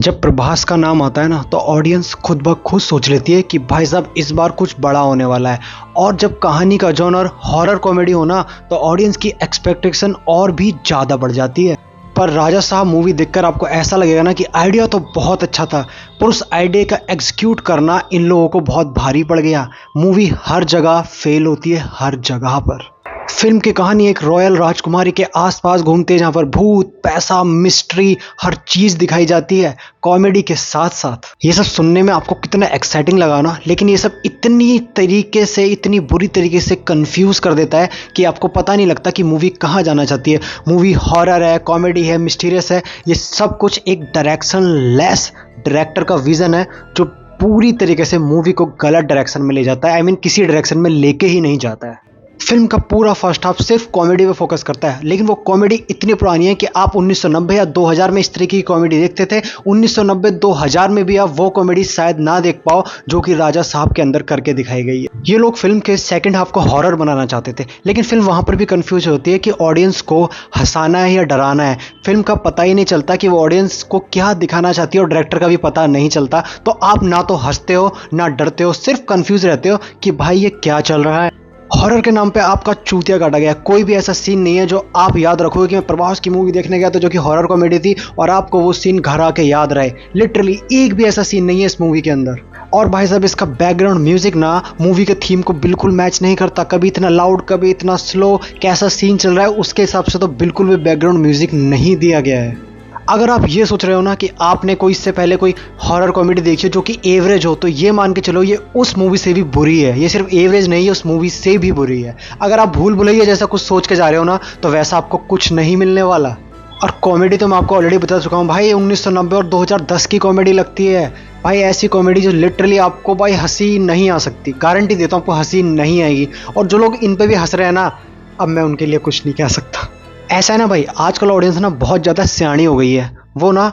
जब प्रभास का नाम आता है ना तो ऑडियंस खुद ब खुद सोच लेती है कि भाई साहब इस बार कुछ बड़ा होने वाला है। और जब कहानी का जॉनर हॉरर कॉमेडी हो ना तो ऑडियंस की एक्सपेक्टेशन और भी ज़्यादा बढ़ जाती है। पर राजा साहब मूवी देखकर आपको ऐसा लगेगा ना कि आइडिया तो बहुत अच्छा था, पर उस आइडिया का एग्जीक्यूट करना इन लोगों को बहुत भारी पड़ गया। मूवी हर जगह फेल होती है, हर जगह पर। फिल्म की कहानी एक रॉयल राजकुमारी के आसपास घूमती है जहाँ पर भूत, पैसा, मिस्ट्री, हर चीज़ दिखाई जाती है कॉमेडी के साथ साथ। ये सब सुनने में आपको कितना एक्साइटिंग लगा ना, लेकिन ये सब इतनी बुरी तरीके से कंफ्यूज कर देता है कि आपको पता नहीं लगता कि मूवी कहाँ जाना चाहती है। मूवी हॉरर है, कॉमेडी है, मिस्टीरियस है, ये सब कुछ एक डायरेक्शन लेस डायरेक्टर का विजन है जो पूरी तरीके से मूवी को गलत डायरेक्शन में ले जाता है। किसी डायरेक्शन में लेके ही नहीं जाता है। फिल्म का पूरा फर्स्ट हाफ सिर्फ कॉमेडी पे फोकस करता है, लेकिन वो कॉमेडी इतनी पुरानी है कि आप 1990 या 2000 में इस तरीके की कॉमेडी देखते थे, 1990-2000 में भी आप वो कॉमेडी शायद ना देख पाओ जो कि राजा साहब के अंदर करके दिखाई गई है। ये लोग फिल्म के सेकंड हाफ को हॉरर बनाना चाहते थे, लेकिन फिल्म वहां पर भी कंफ्यूज होती है कि ऑडियंस को हंसाना है या डराना है। फिल्म का पता ही नहीं चलता कि वो ऑडियंस को क्या दिखाना चाहती है और डायरेक्टर का भी पता नहीं चलता। तो आप ना तो हंसते हो ना डरते हो, सिर्फ कंफ्यूज रहते हो कि भाई ये क्या चल रहा है। हॉरर के नाम पे आपका चूतिया काटा गया। कोई भी ऐसा सीन नहीं है जो आप याद रखोगे कि मैं प्रभास की मूवी देखने गया था जो कि हॉरर कॉमेडी थी और आपको वो सीन घर आके याद रहे। लिटरली एक भी ऐसा सीन नहीं है इस मूवी के अंदर। और भाई साहब इसका बैकग्राउंड म्यूजिक ना मूवी के थीम को बिल्कुल मैच नहीं करता। कभी इतना लाउड, कभी इतना स्लो। कैसा सीन चल रहा है उसके हिसाब से तो बिल्कुल भी बैकग्राउंड म्यूजिक नहीं दिया गया है। अगर आप ये सोच रहे हो ना कि आपने कोई इससे पहले कोई हॉरर कॉमेडी देखी हो जो कि एवरेज हो, तो ये मान के चलो ये उस मूवी से भी बुरी है। ये सिर्फ एवरेज नहीं है, उस मूवी से भी बुरी है। अगर आप भूल भुलैया जैसा कुछ सोच के जा रहे हो ना तो वैसा आपको कुछ नहीं मिलने वाला। और कॉमेडी तो मैं आपको ऑलरेडी बता चुका हूँ भाई, 1990 और 2010 की कॉमेडी लगती है भाई। ऐसी कॉमेडी जो लिटरली आपको भाई हंसी नहीं आ सकती, गारंटी देता हूँ आपको हंसी नहीं आएगी। और जो लोग इन पे भी हंस रहे हैं ना, अब मैं उनके लिए कुछ नहीं कह सकता। ऐसा है ना भाई, आजकल ऑडियंस ना बहुत ज़्यादा सियाणी हो गई है। वो ना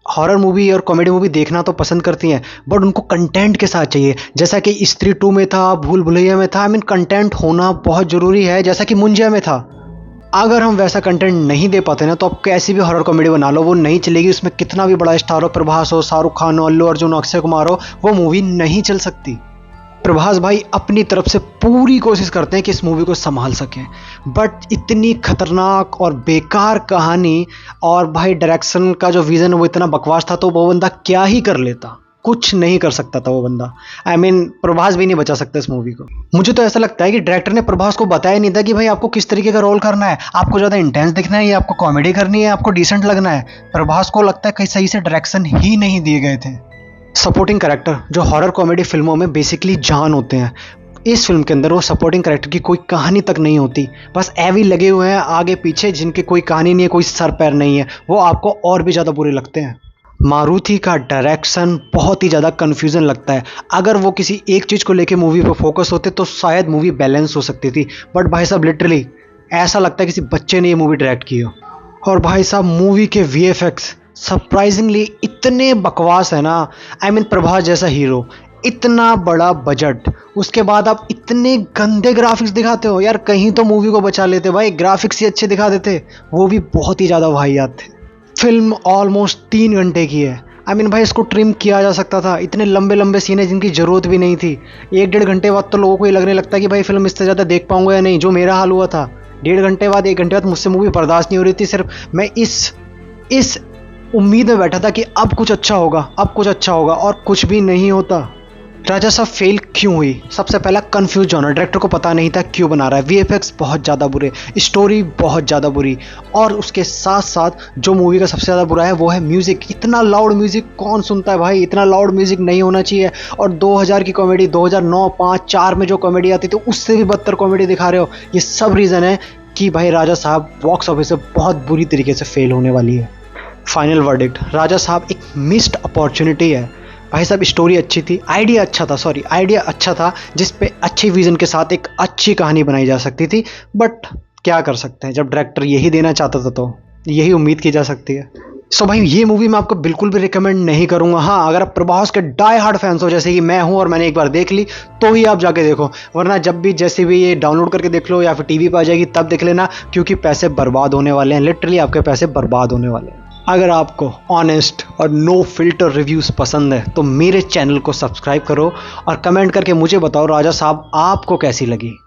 हॉरर मूवी और कॉमेडी मूवी देखना तो पसंद करती हैं, बट उनको कंटेंट के साथ चाहिए। जैसा कि स्त्री 2 में था, भूल भुलैया में था। कंटेंट होना बहुत ज़रूरी है, जैसा कि मुंजिया में था। अगर हम वैसा कंटेंट नहीं दे पाते ना तो आप कैसी भी हॉरर कॉमेडी बना लो, वो नहीं चलेगी। उसमें कितना भी बड़ा स्टार हो, प्रभास हो, शाहरुख खान हो, अल्लू अर्जुन, अक्षय कुमार हो, वो मूवी नहीं चल सकती। प्रभास भाई अपनी तरफ से पूरी कोशिश करते हैं कि इस मूवी को संभाल सकें, बट इतनी खतरनाक और बेकार कहानी और भाई डायरेक्शन का जो विजन वो इतना बकवास था, तो वो बंदा क्या ही कर लेता। कुछ नहीं कर सकता था वो बंदा। प्रभास भी नहीं बचा सकता इस मूवी को। मुझे तो ऐसा लगता है कि डायरेक्टर ने प्रभास को बताया नहीं था कि भाई आपको किस तरीके का रोल करना है, आपको ज़्यादा इंटेंस दिखना है या आपको कॉमेडी करनी है, आपको डिसेंट लगना है। प्रभास को लगता है कहीं सही से डायरेक्शन ही नहीं दिए गए थे। सपोर्टिंग कैरेक्टर जो हॉरर कॉमेडी फिल्मों में बेसिकली जान होते हैं, इस फिल्म के अंदर वो सपोर्टिंग कैरेक्टर की कोई कहानी तक नहीं होती। बस एवी लगे हुए हैं आगे पीछे जिनके कोई कहानी नहीं है, कोई सर पैर नहीं है। वो आपको और भी ज़्यादा बुरे लगते हैं। मारुति का डायरेक्शन बहुत ही ज़्यादा कन्फ्यूज़न लगता है। अगर वो किसी एक चीज़ को लेके मूवी पर फोकस होते तो शायद मूवी बैलेंस हो सकती थी, बट भाई साहब लिटरली ऐसा लगता है किसी बच्चे ने ये मूवी डायरेक्ट की हो। और भाई साहब मूवी के VFX सरप्राइजिंगली इतने बकवास है ना। प्रभास जैसा हीरो, इतना बड़ा बजट, उसके बाद आप इतने गंदे ग्राफिक्स दिखाते हो यार। कहीं तो मूवी को बचा लेते भाई, ग्राफिक्स ही अच्छे दिखा देते। वो भी बहुत ही ज़्यादा वाहियात थे। फिल्म ऑलमोस्ट 3 घंटे की है। भाई इसको ट्रिम किया जा सकता था। इतने लंबे लंबे सीन है जिनकी ज़रूरत भी नहीं थी। 1-1.5 घंटे बाद तो लोगों को ये लगने लगता है कि भाई फिल्म इससे ज़्यादा देख पाऊंगा या नहीं, जो मेरा हाल हुआ था। 1.5 घंटे बाद, 1 घंटे बाद मुझसे मूवी बर्दाश्त नहीं हो रही थी। सिर्फ मैं इस उम्मीद में बैठा था कि अब कुछ अच्छा होगा, अब कुछ अच्छा होगा, और कुछ भी नहीं होता। राजा साहब फेल क्यों हुई? सबसे पहला कंफ्यूज जॉनर, डायरेक्टर को पता नहीं था क्यों बना रहा है। VFX बहुत ज़्यादा बुरे, स्टोरी बहुत ज़्यादा बुरी, और उसके साथ साथ जो मूवी का सबसे ज़्यादा बुरा है वो है म्यूज़िक। इतना लाउड म्यूज़िक कौन सुनता है भाई? इतना लाउड म्यूज़िक नहीं होना चाहिए। और 2000 की कॉमेडी, 2009, 5, 4 में जो कॉमेडी आती थी उससे भी बदतर कॉमेडी दिखा रहे हो। ये सब रीज़न है कि भाई राजा साहब बॉक्स ऑफिस से बहुत बुरी तरीके से फेल होने वाली है। फाइनल वर्डिक्ट, राजा साहब एक मिस्ड अपॉर्चुनिटी है। भाई साहब स्टोरी अच्छी थी, आइडिया अच्छा था जिस पे अच्छे विजन के साथ एक अच्छी कहानी बनाई जा सकती थी, बट क्या कर सकते हैं, जब डायरेक्टर यही देना चाहता था तो यही उम्मीद की जा सकती है। सो भाई ये मूवी मैं आपको बिल्कुल भी रिकमेंड नहीं करूंगा। हाँ, अगर आप प्रभास के डाई हार्ड फैंस हो जैसे कि मैं हूं और मैंने एक बार देख ली तो ही आप जाके देखो, वरना जब भी जैसे भी ये डाउनलोड करके देख लो या फिर टीवी पर आ जाएगी तब देख लेना, क्योंकि पैसे बर्बाद होने वाले हैं। लिटरली आपके पैसे बर्बाद होने वाले हैं। अगर आपको ऑनेस्ट और नो फिल्टर रिव्यूज़ पसंद है तो मेरे चैनल को सब्सक्राइब करो और कमेंट करके मुझे बताओ राजा साहब आपको कैसी लगी।